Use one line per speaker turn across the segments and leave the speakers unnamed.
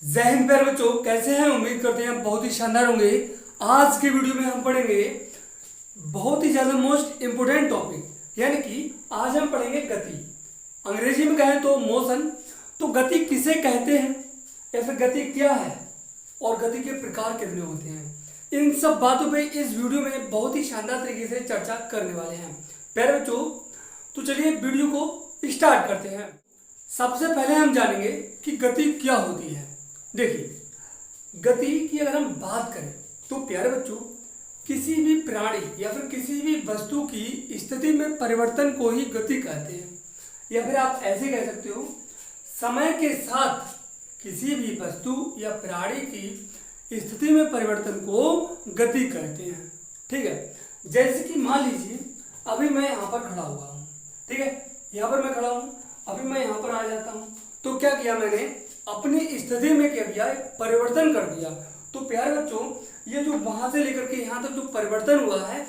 जय हिंद प्यारे बच्चों, कैसे हैं? उम्मीद करते हैं बहुत ही शानदार होंगे। आज के वीडियो में हम पढ़ेंगे बहुत ही ज्यादा मोस्ट इंपोर्टेंट टॉपिक, यानी कि आज हम पढ़ेंगे गति। अंग्रेजी में कहें तो मोशन। तो गति किसे कहते हैं या फिर गति क्या है और गति के प्रकार कितने होते हैं, इन सब बातों पे इस वीडियो में बहुत ही शानदार तरीके से चर्चा करने वाले हैं प्यारे बच्चों। तो चलिए वीडियो को स्टार्ट करते हैं। सबसे पहले हम जानेंगे कि गति क्या होती है। देखिए, गति की अगर हम बात करें तो प्यारे बच्चों, किसी भी प्राणी या फिर किसी भी वस्तु की स्थिति में परिवर्तन को ही गति कहते हैं, या फिर आप ऐसे कह सकते हो समय के साथ किसी भी वस्तु या प्राणी की स्थिति में परिवर्तन को गति कहते हैं। ठीक है, जैसे कि मान लीजिए अभी मैं यहाँ पर खड़ा हुआ हूँ, ठीक है, यहाँ पर मैं खड़ा हूँ, अभी मैं यहाँ पर आ जाता हूँ, तो क्या किया मैंने, अपनी स्थिति में क्या किया, परिवर्तन कर दिया। तो प्यारे बच्चों, ये जो वहां से लेकर के यहाँ तक जो परिवर्तन हुआ है,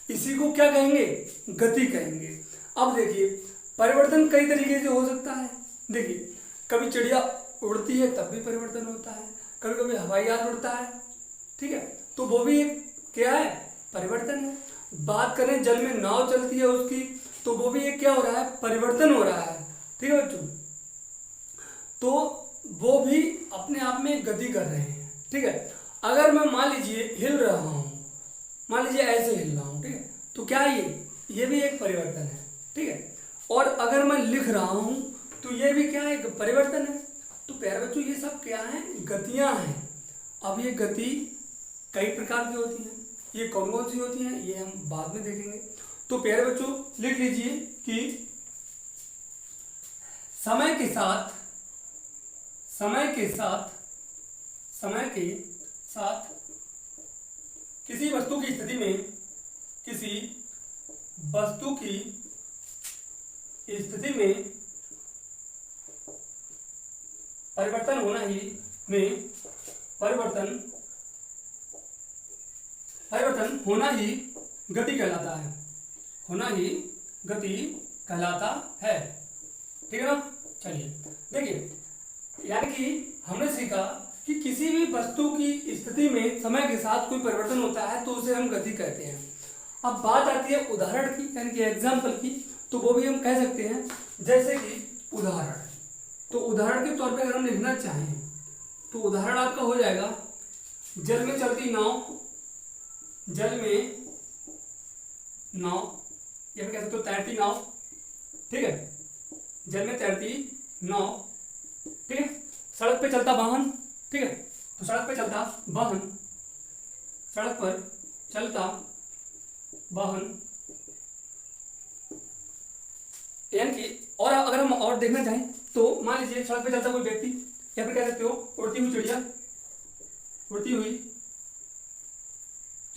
इसी को क्या कहेंगे, गति कहेंगे। अब देखिए, परिवर्तन कई तरीके से हो सकता है। देखिए, कभी चिड़िया उड़ती है तब भी परिवर्तन होता है, कभी कभी हवाई जहाज उड़ता है, ठीक है, तो वो भी एक क्या है, परिवर्तन है। बात करें जल में नाव चलती है उसकी, तो वो भी एक क्या हो रहा है, परिवर्तन हो रहा है। ठीक है बच्चों, तो वो भी अपने आप में गति कर रहे हैं। ठीक है, अगर मैं मान लीजिए हिल रहा हूं, मान लीजिए ऐसे हिल रहा हूं, ठीक है, तो क्या ये भी एक परिवर्तन है। ठीक है, और अगर मैं लिख रहा हूं तो ये भी क्या है, एक परिवर्तन है। तो प्यारे बच्चों, ये सब क्या है, गतियां हैं। अब ये गति कई प्रकार की होती हैं, ये कौन कौन सी होती हैं ये हम बाद में देखेंगे। तो प्यारे बच्चों, लिख लीजिए कि समय के साथ किसी वस्तु की स्थिति में परिवर्तन होना ही गति कहलाता है, ठीक है ना। चलिए देखिए, यानी कि हमने सीखा कि किसी भी वस्तु की स्थिति में समय के साथ कोई परिवर्तन होता है तो उसे हम गति कहते हैं। अब बात आती है उदाहरण की, यानी कि एग्जाम्पल की, तो वो भी हम कह सकते हैं। जैसे कि उदाहरण, तो उदाहरण के तौर पे अगर हम लिखना चाहें तो उदाहरण आपका हो जाएगा, जल में चलती नाव, या फिर कह सकते हो तैरती नाव। ठीक है, जल में तैरती नाव, ठीक है, सड़क पे चलता वाहन। ठीक है, तो सड़क पर चलता वाहन, यानी कि, और अगर हम और देखना चाहें तो मान लीजिए सड़क पे चलता कोई व्यक्ति, या फिर कह सकते हो उड़ती हुई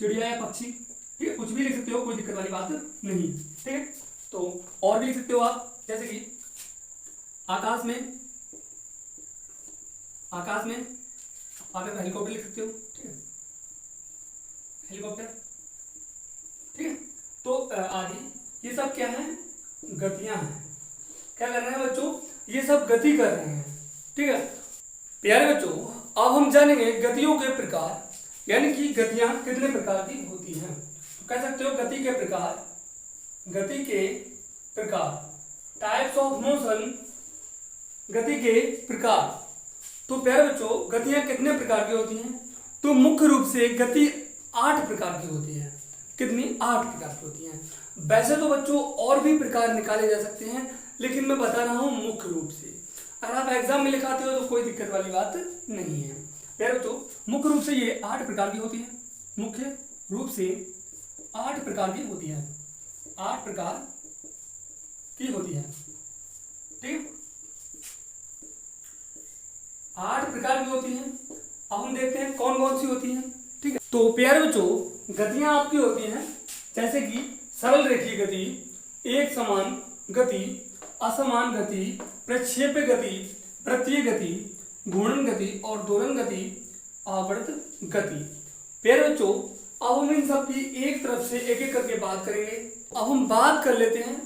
चिड़िया या पक्षी। ठीक है, कुछ भी लिख सकते हो, कोई दिक्कत वाली बात नहीं। ठीक है, तो और भी लिख सकते हो आप, जैसे कि आकाश में आप एक हेलीकॉप्टर लिख सकते हो। ठीक है, हेलीकॉप्टर। ठीक है, तो आदि ये सब क्या है, गतियां हैं। क्या कर रहे हैं बच्चों, ये सब गति कर रहे हैं। ठीक है प्यारे बच्चों, अब हम जानेंगे गतियों के प्रकार, यानी कि गतियां कितने प्रकार की होती हैं। तो कह सकते हो गति के प्रकार, टाइप्स ऑफ मोशन, गति के प्रकार। तो प्यारे बच्चों, गतियां कितने प्रकार की होती हैं, तो मुख्य रूप से गति 8 प्रकार की होती है। कितनी? 8 प्रकार की होती हैं। वैसे तो बच्चों और भी प्रकार निकाले जा सकते हैं, लेकिन मैं बता रहा हूं मुख्य रूप से। अगर आप एग्जाम में लिखाते हो तो कोई दिक्कत वाली बात नहीं है। प्यारे बच्चों, मुख्य रूप से ये 8 प्रकार की होती है, मुख्य रूप से 8 प्रकार की होती है, 8 प्रकार की होती है। ठीक, 8 प्रकार की होती हैं। अब हम देखते हैं कौन कौन सी होती हैं। ठीक है, तो प्यारे बच्चों, गतियां आपकी होती हैं जैसे कि सरल रेखीय गति, एक समान गति, असमान गति, प्रक्षेप्य गति, वृत्तीय गति, घूर्णन गति और दोलन गति, आवर्त गति। प्यारे बच्चों, अब हम इन सब की एक तरफ से एक एक करके बात करेंगे। अब हम बात कर लेते हैं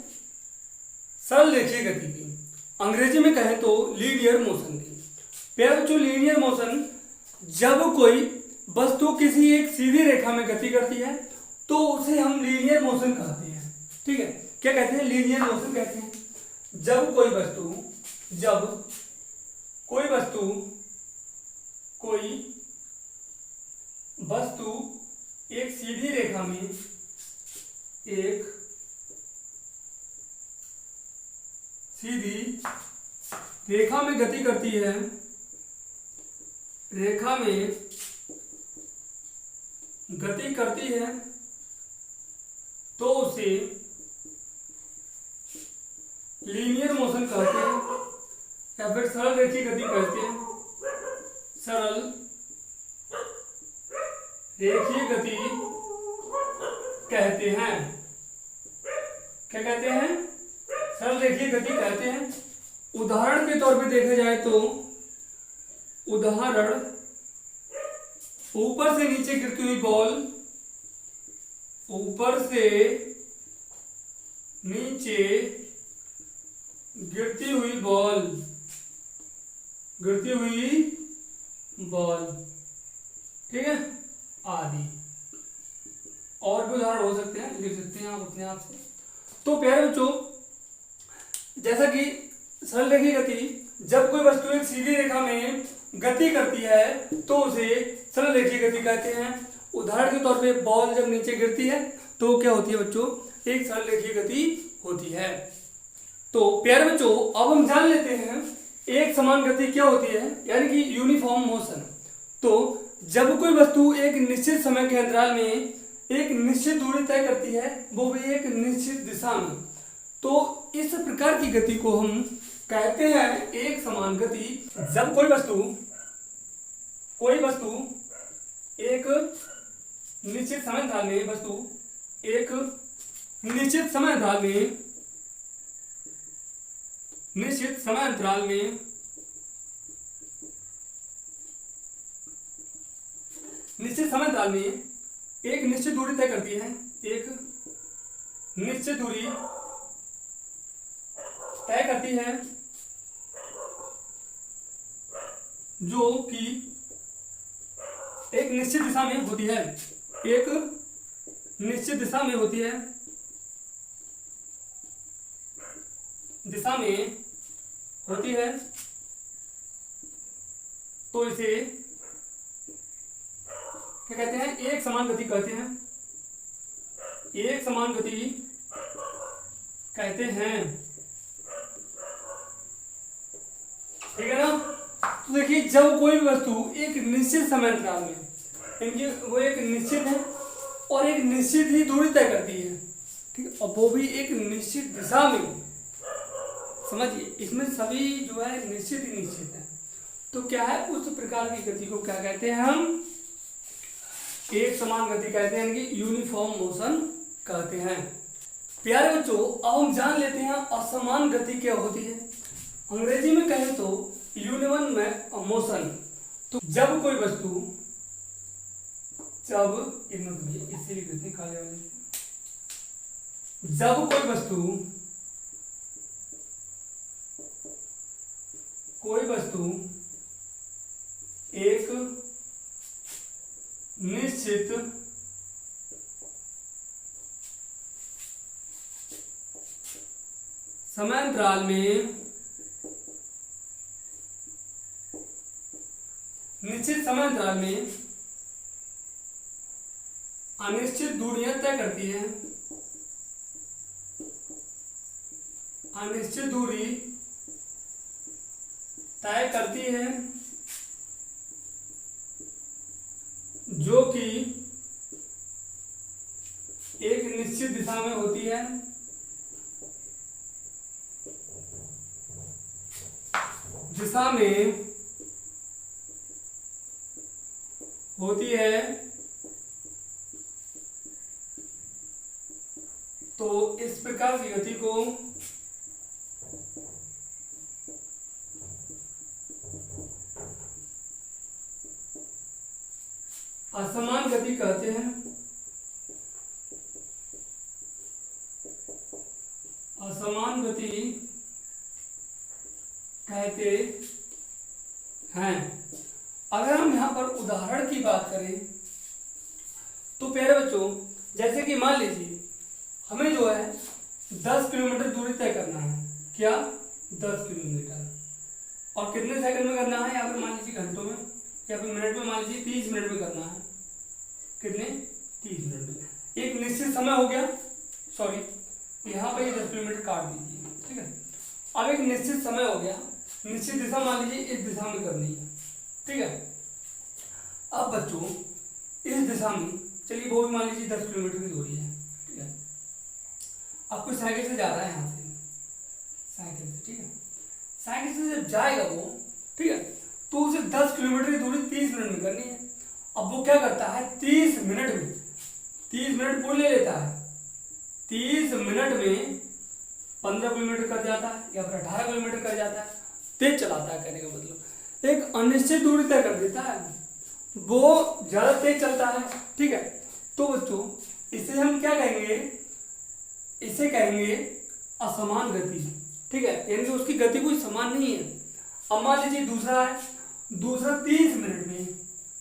सरल रेखीय गति की, अंग्रेजी में कहें तो लीनियर मोशन की। प्यारे बच्चों लीनियर मोशन जब कोई वस्तु किसी एक सीधी रेखा में गति करती है तो उसे हम लीनियर मोशन कहते हैं। ठीक है, क्या कहते हैं? लीनियर मोशन कहते हैं। जब कोई वस्तु एक सीधी रेखा में गति करती है, तो उसे लीनियर मोशन कहते हैं या फिर सरल रेखीय गति कहते हैं। सरल रेखीय गति कहते हैं। क्या कहते हैं? सरल रेखीय गति कहते हैं। उदाहरण के तौर पे देखा जाए तो उदाहरण ऊपर से नीचे गिरती हुई बॉल, ऊपर से नीचे गिरती हुई बॉल, ठीक है, आदि और भी उदाहरण हो सकते हैं, लिख सकते हैं आप अपने आप से। तो प्यारे बच्चों, जैसा कि सरल रेखीय गति जब कोई वस्तु एक सीधी रेखा में गति करती है तो उसे सरल रेखीय गति कहते हैं। उदाहरण के तौर पे बॉल जब नीचे गिरती है तो क्या होती है बच्चों? एक सरल रेखीय गति होती है। तो प्यारे बच्चों, अब हम जान लेते हैं एक समान गति क्या होती है, यानी कि यूनिफॉर्म मोशन। तो जब कोई वस्तु एक निश्चित समय के अंतराल में एक निश्चित दूरी तय करती है, वो भी एक निश्चित दिशा में, तो इस प्रकार की गति को हम कहते हैं एक समान गति। जब कोई वस्तु एक निश्चित समय अंतराल में एक निश्चित दूरी तय करती है, जो कि एक निश्चित दिशा में होती है, तो इसे क्या कहते हैं? एक समान गति कहते हैं। ठीक है ना? तो देखिए, जब कोई भी वस्तु एक निश्चित समय अंतराल में, इनकी वो एक निश्चित है और एक निश्चित ही दूरी तय करती है, ठीक है, और वो भी एक निश्चित दिशा में, समझिए इसमें सभी जो है निश्चित है, तो क्या है? उस प्रकार की गति को क्या कहते हैं? हम एक समान गति कहते हैं, यानी कि यूनिफॉर्म मोशन कहते हैं। प्यारे बच्चों, अब हम जान लेते हैं असमान गति क्या होती है। अंग्रेजी में कहें तो यूनिवन मोशन। तो जब कोई वस्तु जब कोई वस्तु एक निश्चित समयांतराल में अनिश्चित दूरियां तय करती है, जो कि एक निश्चित दिशा में होती है, तो इस प्रकार की गति को असमान गति कहते हैं। हैं। अगर हम यहाँ पर उदाहरण की बात करें तो प्यारे बच्चों, जैसे कि मान लीजिए हमें जो है 10 किलोमीटर दूरी तय करना है। क्या? 10 किलोमीटर। और कितने सेकंड में करना है? यहाँ पर मान लीजिए घंटों में या फिर मिनट में, मान लीजिए 30 मिनट में करना है। कितने? 30 मिनट में। एक निश्चित समय हो गया, सॉरी यहाँ पर ये 10 किलोमीटर काट दीजिए, ठीक है। अब एक निश्चित समय हो गया, निश्चित दिशा मान लीजिए इस दिशा में करनी है, ठीक है। अब बच्चों इस दिशा में चलिए वो भी मान लीजिए 10 किलोमीटर की दूरी है, ठीक है। अब कोई साइकिल से जा रहा है यहाँ से, साइकिल से, ठीक है। साइकिल से जब जाएगा वो, ठीक है, तो उसे 10 किलोमीटर की दूरी 30 मिनट में करनी है। अब वो क्या करता है, 30 मिनट में, 30 मिनट पूर्ण ले लेता है, 30 मिनट में 15 किलोमीटर कर जाता है या फिर 18 किलोमीटर कर जाता है। तेज चलाता है, कहने का मतलब एक अनिश्चित दूरी तय कर देता है, वो ज्यादा तेज चलता है, ठीक है। तो बच्चों इसे हम क्या कहेंगे, इसे कहेंगे असमान गति, ठीक है, यानी कि उसकी गति कोई समान नहीं है। अब मान लीजिए दूसरा है, दूसरा 30 मिनट में,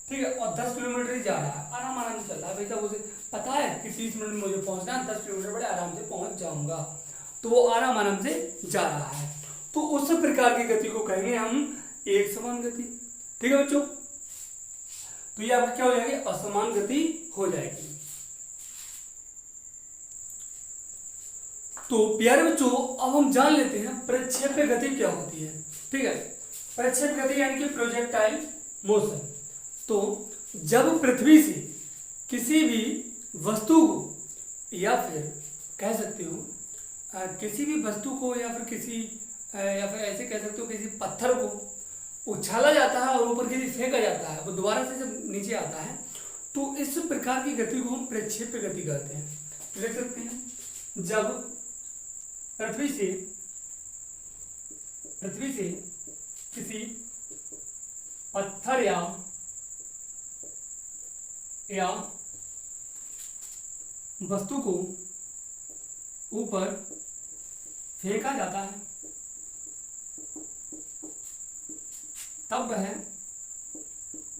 ठीक है, और 10 किलोमीटर ही जा रहा है, आराम आराम से चल रहा है। भाई साहब उसे पता है कि 30 मिनट में मुझे पहुंचना है, 10 किलोमीटर बड़े आराम से पहुंच जाऊंगा, तो वो आराम आराम से जा रहा है। तो उस प्रकार की गति को कहेंगे हम एक समान गति, ठीक है बच्चों। तो ये आपका क्या हो जाएगी, असमान गति हो जाएगी। तो प्यारे बच्चों अब हम जान लेते हैं प्रक्षेप्य गति क्या होती है, ठीक है। प्रक्षेप गति यानी कि प्रोजेक्टाइल मोशन। तो जब पृथ्वी से किसी भी वस्तु को या फिर कह सकते हो किसी भी वस्तु को या फिर ऐसे कह सकते हो किसी पत्थर को उछाला जाता है और ऊपर किसी फेंका जाता है, वो दोबारा से जब नीचे आता है, तो इस प्रकार की गति को हम प्रक्षेप्य गति कहते हैं। देख सकते हैं जब पृथ्वी से किसी पत्थर या वस्तु को ऊपर फेंका जाता है, तब वह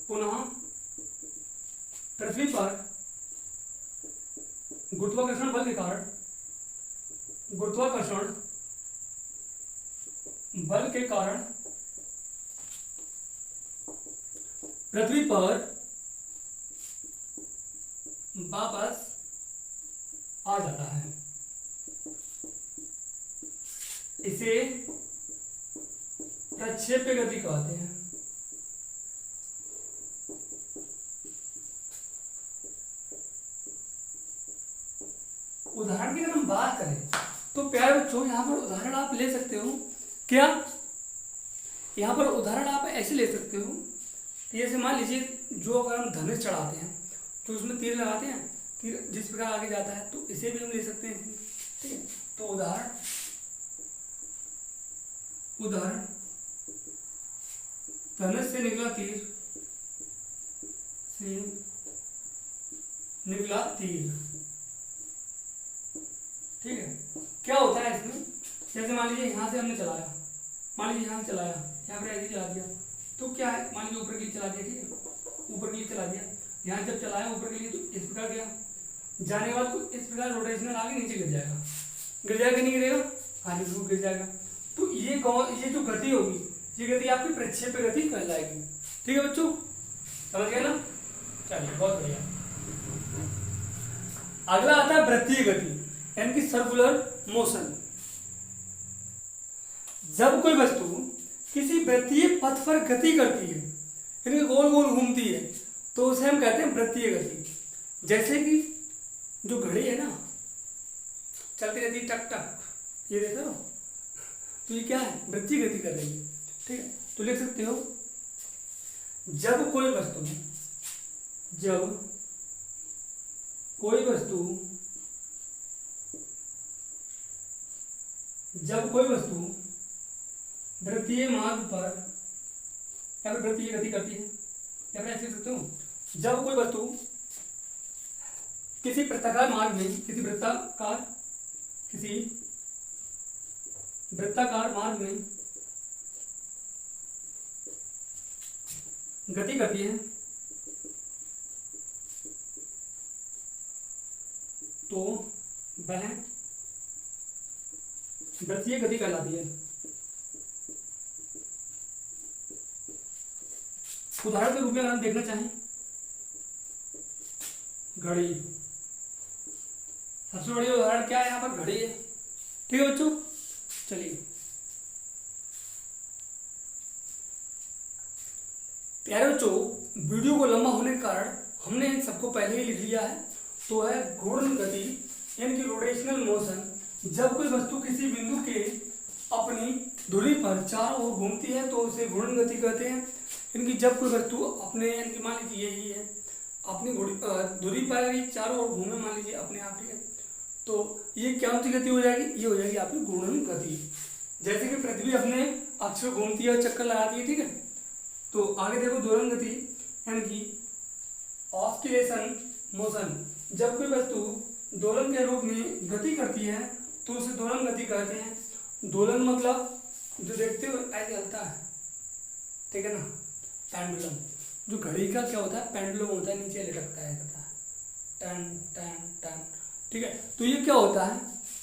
पुनः पृथ्वी पर गुरुत्वाकर्षण बल के कारण पृथ्वी पर वापस आ जाता है। इसे प्रक्षेप्य गति कहते हैं। उदाहरण की अगर हम बात करें तो प्यारे बच्चों यहां पर उदाहरण आप ले सकते हो। क्या? यहां पर उदाहरण आप ऐसे ले सकते हो, जैसे मान लीजिए जो अगर हम धनुष चढ़ाते हैं तो उसमें तीर लगाते हैं, तीर जिस प्रकार आगे जाता है, तो इसे भी हम ले सकते हैं, ठीक है। तो उदाहरण धनुष से निकला तीर, ठीक है। क्या होता है इसमें, जैसे मान लीजिए यहाँ से हमने चलाया, यहाँ पर ऐसे चला दिया, तो क्या है, मान लीजिए ऊपर के लिए चला दिया, ठीक है, ऊपर के लिए चला दिया, यहाँ जब चलाया ऊपर के लिए तो इस प्रकार गया, जाने के बाद तो इस प्रकार रोटेशनल आगे नीचे गिर जाएगा कि नहीं गिरेगा, आगे जरूर गिर जाएगा। तो ये जो गति होगी, ये गति आपकी प्रक्षेप्य गति कहलाएगी, ठीक है बच्चों, समझ गए ना। चलिए बहुत बढ़िया। अगला आता है वृत्तीय गति यानी कि सर्कुलर मोशन। जब कोई वस्तु किसी वृत्तीय पथ पर गति करती है, यानी गोल गोल घूमती है, तो उसे हम कहते हैं वृत्तीय गति। जैसे कि जो घड़ी है ना, चलती रहती है टक टक, ये देखो, तो ये क्या है, वृत्तीय गति कर रही है, ठीक है। तो लिख सकते हो जब कोई वस्तु वृत्तीय मार्ग पर या फिर वृत्तीय गति करती है, या फिर ऐसे लिख सकते हो जब कोई वस्तु किसी वृत्ताकार मार्ग में, किसी वृत्ताकार मार्ग में गति करती है तो वह वृत्तीय गति कहलाती है। उदाहरण के रूप में अगर हम देखना चाहें, घड़ी, सबसे बड़ी उदाहरण क्या है यहाँ पर, घड़ी है। ठीक है बच्चों, चलिए प्यारे बच्चों, वीडियो को लंबा होने के कारण हमने इन सबको पहले ही लिख लिया है। तो है घूर्ण गति यानी कि रोटेशनल मोशन। जब कोई वस्तु किसी बिंदु के अपनी धुरी पर चारों ओर घूमती है तो उसे घूर्ण गति कहते हैं। यानी कि जब कोई वस्तु अपने, यानी कि मान लीजिए यही है, अपनी धुरी पर ही चारों ओर घूमे, मान लीजिए अपने आप, ठीक है, तो ये क्या सी गति हो जाएगी, ये हो जाएगी आपकी घूर्णन गति। जैसे कि पृथ्वी अपने अक्ष पर घूमती है और चक्कर लगाती है, ठीक है। तो आगे देखो दोलन गति यानी कि ऑस्किलेशन मोशन। जब कोई वस्तु दोलन के रूप में गति करती है तो उसे दोलन गति कहते हैं। दोलन मतलब जो देखते हो ऐसे चलता है, ठीक है ना, पेंडुलम। जो घड़ी का क्या होता है, पेंडुलम होता है, नीचे लटकता है, टन टन टन, ठीक है। तो ये क्या होता है,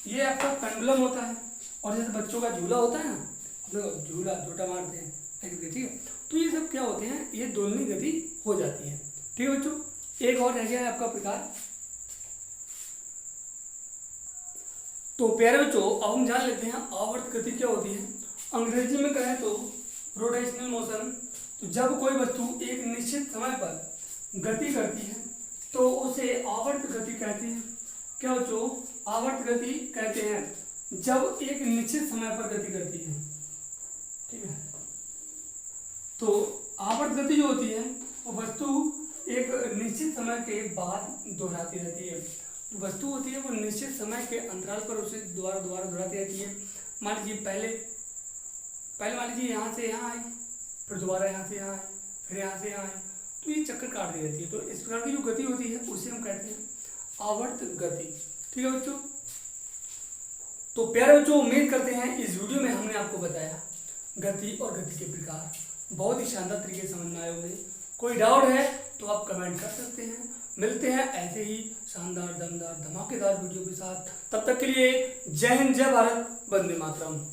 ये आपका पेंडुलम होता है। और जैसे बच्चों का झूला होता है ना, लोग झूला झूठा मारते हैं ऐसे, ठीक है। तो ये सब क्या होते हैं, ये दोलनी गति हो जाती है। ठीक है बच्चों, एक और रह गया है आपका प्रकार। तो प्यारे बच्चों, अब हम जान लेते हैं आवर्त गति क्या होती है। अंग्रेजी में कहें तो रोटेशनल मोशन। तो जब कोई वस्तु एक निश्चित समय पर गति करती है तो उसे आवर्त गति कहते हैं। क्या बच्चों, आवर्त गति कहते हैं जब एक निश्चित समय पर गति करती है, ठीक है। तो आवर्त गति जो होती है वो वस्तु एक निश्चित समय के बाद दोहराती रहती है। वस्तु होती है वो निश्चित समय के अंतराल पर उसे दोबारा दोबारा दोहराती रहती है। मान लीजिए पहले मान लीजिए यहाँ से यहाँ आई, फिर दोबारा यहाँ से यहाँ आई, फिर यहाँ से यहाँ आई, तो ये चक्कर काटती रहती है। तो इस प्रकार की जो गति होती है उसे हम कहते हैं आवर्त गति। ठीक है बच्चों, तो प्यारे बच्चों, उम्मीद करते हैं इस वीडियो में हमने आपको बताया गति और गति के प्रकार। बहुत ही शानदार तरीके से समझ में आए होंगे। कोई डाउट है तो आप कमेंट कर सकते हैं। मिलते हैं ऐसे ही शानदार, दमदार, धमाकेदार वीडियो के साथ। तब तक के लिए जय हिंद, जय भारत, वंदे मातरम।